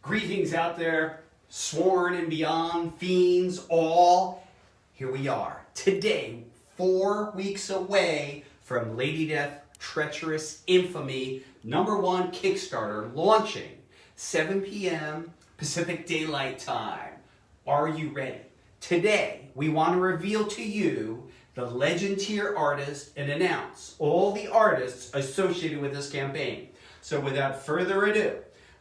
Greetings out there, sworn and beyond, fiends, all. Here we are, today, 4 weeks away from Lady Death, Treacherous Infamy, #1 Kickstarter, launching 7 p.m. Pacific Daylight Time. Are you ready? Today, we want to reveal to you the legend tier artist and announce all the artists associated with this campaign. So without further ado,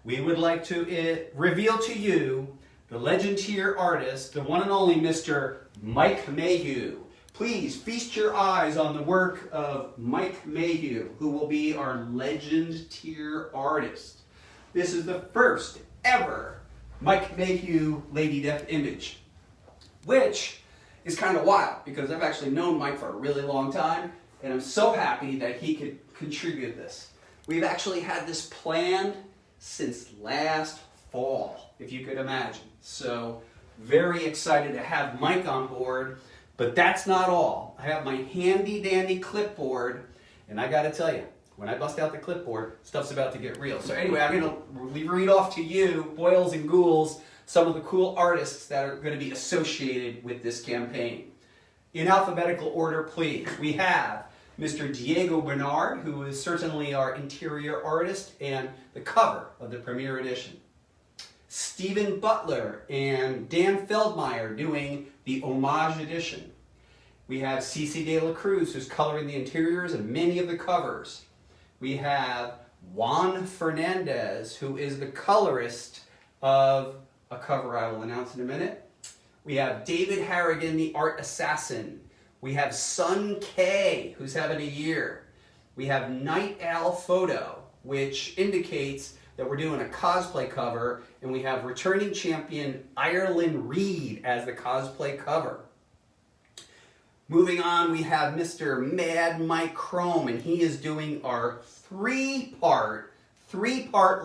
we would like to reveal to you the legend tier artist, the one and only Mr. Mike Mayhew. Please feast your eyes on the work of Mike Mayhew, who will be our legend tier artist. This is the first ever Mike Mayhew Lady Death image, which is kind of wild because I've actually known Mike for a really long time, and I'm so happy that he could contribute this. We've actually had this planned since last fall, if you could imagine. So very excited to have Mike on board, but that's not all. I have my handy dandy clipboard, and I gotta tell you, when I bust out the clipboard, stuff's about to get real. So anyway, I'm gonna read off to you, boils and ghouls, some of the cool artists that are gonna be associated with this campaign. In alphabetical order, please. We have Mr. Diego Bernard, who is certainly our interior artist and the cover of the premiere edition. Stephen Butler and Dan Feldmeyer doing the homage edition. We have Cece De La Cruz, who's coloring the interiors and many of the covers. We have Juan Fernandez, who is the colorist of a cover I will announce in a minute. We have David Harrigan, the art assassin. We have Sun K, who's having a year. We have Night Owl Photo, which indicates that we're doing a cosplay cover, and we have returning champion Ireland Reed as the cosplay cover. Moving on, we have Mr. Mad Mike Chrome, and he is doing our three-part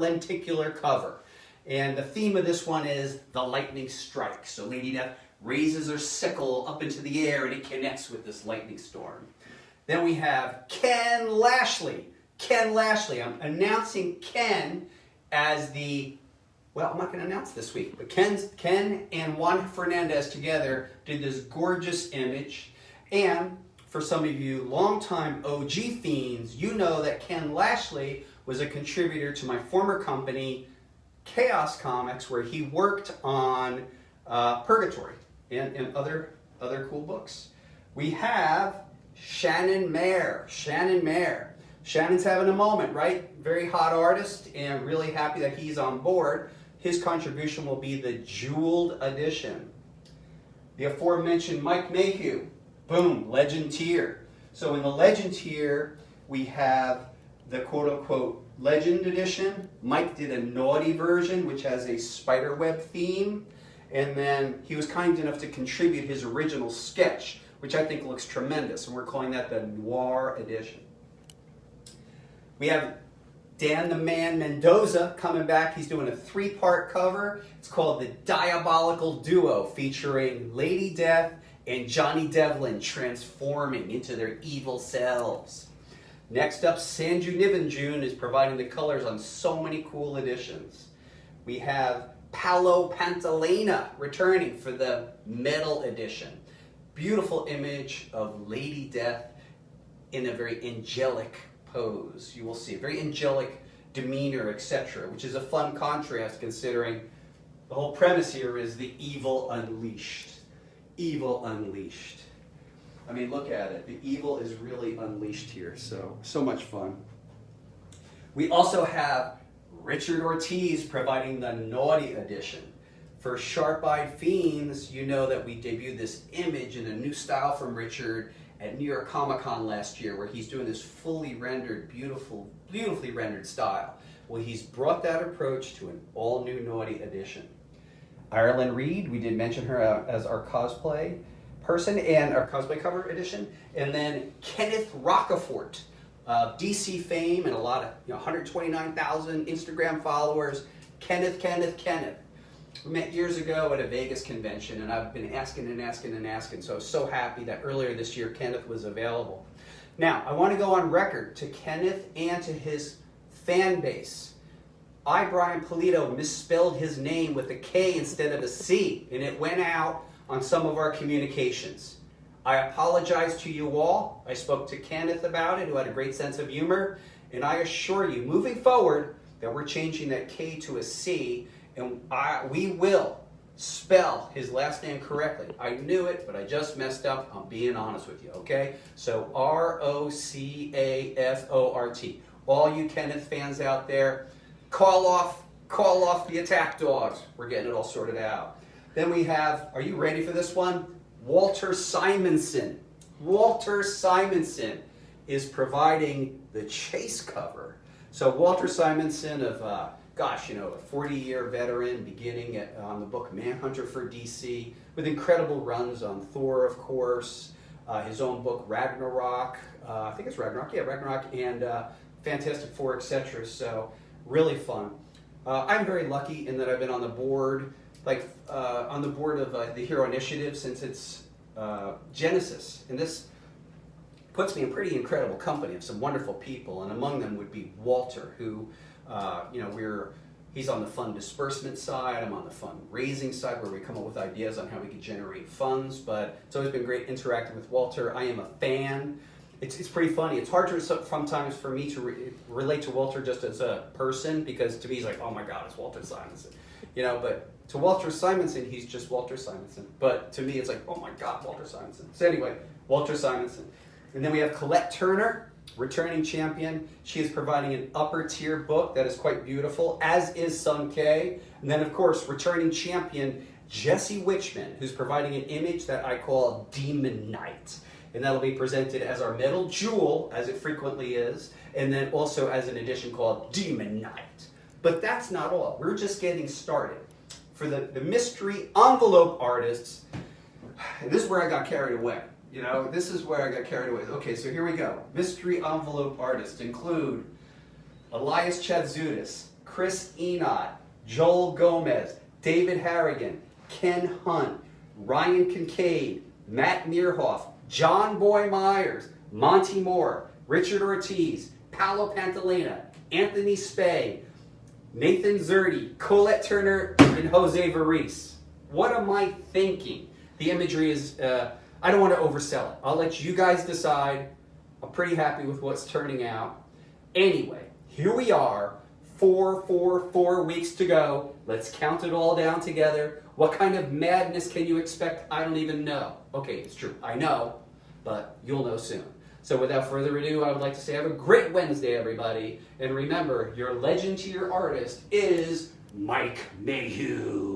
lenticular cover. And the theme of this one is the lightning strike. So Lady Death raises her sickle up into the air and it connects with this lightning storm. Then we have Ken Lashley. Ken Lashley. I'm announcing Ken as the, well, I'm not going to announce this week, but Ken and Juan Fernandez together did this gorgeous image. And for some of you longtime OG fiends, you know that Ken Lashley was a contributor to my former company, Chaos Comics, where he worked on Purgatory and other cool books. We have Shannon Mayer. Shannon's having a moment, right? Very hot artist, and really happy that he's on board. His contribution will be the jeweled edition. The aforementioned Mike Mayhew, boom, legend tier. So in the legend tier, we have the quote-unquote legend edition. Mike did a naughty version, which has a spiderweb theme. And then he was kind enough to contribute his original sketch, which I think looks tremendous. And we're calling that the Noir edition. We have Dan the Man Mendoza coming back. He's doing a 3-part cover. It's called the Diabolical Duo, featuring Lady Death and Johnny Devlin transforming into their evil selves. Next up, Sanju Nivenjun is providing the colors on so many cool editions. We have Paolo Pantalena returning for the metal edition. Beautiful image of Lady Death in a very angelic pose. You will see a very angelic demeanor, etc., which is a fun contrast considering the whole premise here is the evil unleashed. Evil unleashed. I mean, look at it. The evil is really unleashed here, so much fun. We also have Richard Ortiz providing the Naughty edition. For sharp-eyed fiends, you know that we debuted this image in a new style from Richard at New York Comic Con last year, where he's doing this fully rendered, beautifully rendered style. Well, he's brought that approach to an all-new Naughty edition. Ireland Reed, we did mention her as our cosplay person and our cosplay cover edition. And then Kenneth Rockefort, DC fame and a lot of, 129,000 Instagram followers. Kenneth. We met years ago at a Vegas convention, and I've been asking, so I was so happy that earlier this year Kenneth was available. Now, I want to go on record to Kenneth and to his fan base. I, Brian PULIDO, misspelled his name with a K instead of a C, and it went out on some of our communications. I apologize to you all. I spoke to Kenneth about it, who had a great sense of humor, and I assure you, moving forward, that we're changing that K to a C, and we will spell his last name correctly. I knew it, but I just messed up. I'm being honest with you, okay? So R-O-C-A-F-O-R-T. All you Kenneth fans out there, call off the attack dogs. We're getting it all sorted out. Then we have, are you ready for this one? Walter Simonson. Walter Simonson is providing the chase cover. So Walter Simonson of, a 40-year veteran beginning on the book Manhunter for DC, with incredible runs on Thor, of course, his own book Ragnarok, I think it's Ragnarok, yeah, Ragnarok, and Fantastic Four, etc. So really fun. I'm very lucky in that I've been on the board, of the Hero Initiative since its genesis, and this puts me in pretty incredible company of some wonderful people, and among them would be Walter, who, he's on the fund disbursement side, I'm on the fund raising side, where we come up with ideas on how we can generate funds, but it's always been great interacting with Walter. I am a fan. It's pretty funny. It's hard to sometimes for me to relate to Walter just as a person, because to me he's like, oh my God, it's Walter Simonson, but to Walter Simonson, he's just Walter Simonson. But to me, it's like, oh my God, Walter Simonson. So anyway, Walter Simonson. And then we have Colette Turner, returning champion. She is providing an upper tier book that is quite beautiful, as is Sun K. And then, of course, returning champion Jesse Witchman, who's providing an image that I call Demon Knight. And that'll be presented as our metal jewel, as it frequently is, and then also as an edition called Demon Knight. But that's not all. We're just getting started. For the mystery envelope artists, and this is where I got carried away. This is where I got carried away. Okay, so here we go. Mystery envelope artists include Elias Chatzudis, Chris Enott, Joel Gomez, David Harrigan, Ken Hunt, Ryan Kincaid, Matt Meerhoff, John Boy Myers, Monty Moore, Richard Ortiz, Paolo Pantalena, Anthony Spey, Nathan Zerdy, Colette Turner, and Jose Varese. What am I thinking? The imagery is, I don't want to oversell it. I'll let you guys decide. I'm pretty happy with what's turning out. Anyway, here we are, 4 weeks to go. Let's count it all down together. What kind of madness can you expect? I don't even know. Okay, it's true. I know, but you'll know soon. So without further ado, I would like to say have a great Wednesday, everybody. And remember, your legend to your artist is Mike Mayhew.